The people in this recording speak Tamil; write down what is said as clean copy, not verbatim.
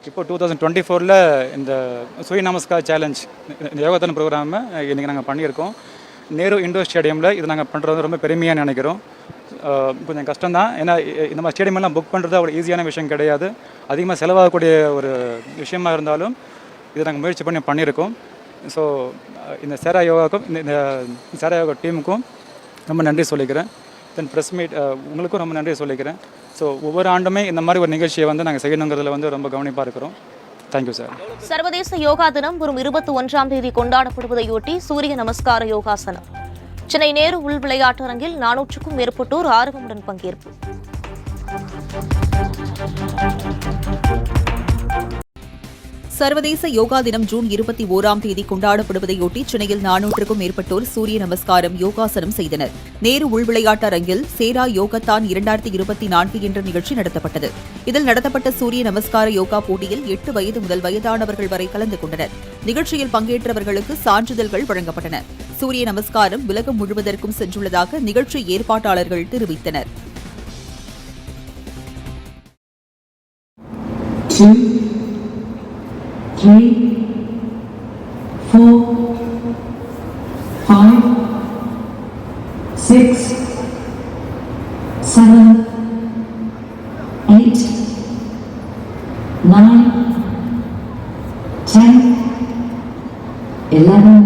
இப்போ 2024 இந்த சூரிய நமஸ்கார் சேலஞ்ச் இந்த யோகாத்தன ப்ரோக்ராமை இன்றைக்கி நாங்கள் பண்ணியிருக்கோம். நேரு இண்டோர் ஸ்டேடியமில் இது நாங்கள் பண்ணுறது ரொம்ப பெருமையாக நினைக்கிறோம். கொஞ்சம் கஷ்டம்தான், ஏன்னா இந்த மாதிரி ஸ்டேடியமெல்லாம் புக் பண்ணுறது அவ்வளோ ஈஸியான விஷயம் கிடையாது. அதிகமாக செலவாகக்கூடிய ஒரு விஷயமா இருந்தாலும் இதை நாங்கள் முயற்சி பண்ணி பண்ணியிருக்கோம். ஸோ இந்த சேரா யோகாவுக்கும் இந்த சேரா யோகா டீமுக்கும் ரொம்ப நன்றி சொல்லிக்கிறேன். தென் ப்ரெஸ் மீட் உங்களுக்கும் ரொம்ப நன்றி சொல்லிக்கிறேன். ஸோ ஒவ்வொரு ஆண்டுமே இந்த மாதிரி ஒரு நிகழ்ச்சியை நாங்கள் செய்யணுங்கிறதுல ரொம்ப கவனிப்பாக இருக்கிறோம். Thank you sir. சர்வதேச யோகா தினம் வரும் 21ஆம் தேதி கொண்டாடப்படுவதையொட்டி சூரிய நமஸ்கார யோகாசனம் சென்னை நேரு உள் விளையாட்டரங்கில் 400க்கும் மேற்பட்டோர் ஆர்வமுடன் பங்கேற்பு. சர்வதேச யோகா தினம் ஜூன் 21ஆம் தேதி கொண்டாடப்படுவதையொட்டி சென்னையில் 400க்கும் மேற்பட்டோர் சூரிய நமஸ்காரம் யோகாசனம் செய்தனர். நேரு உள் விளையாட்டரங்கில் சேரா யோகத்தான் 2024 என்ற நிகழ்ச்சி நடத்தப்பட்டது. இதில் நடத்தப்பட்ட சூரிய நமஸ்கார யோகா போட்டியில் 8 வயது முதல் வயதானவர்கள் வரை கலந்து கொண்டனர். நிகழ்ச்சியில் பங்கேற்றவர்களுக்கு சான்றிதழ்கள் வழங்கப்பட்டன. சூரிய நமஸ்காரம் உலகம் முழுவதற்கும் சென்றுள்ளதாக நிகழ்ச்சி ஏற்பாட்டாளர்கள் தெரிவித்தனர். 3, 4, 5, 6, 7, 8, 9, 10, 11,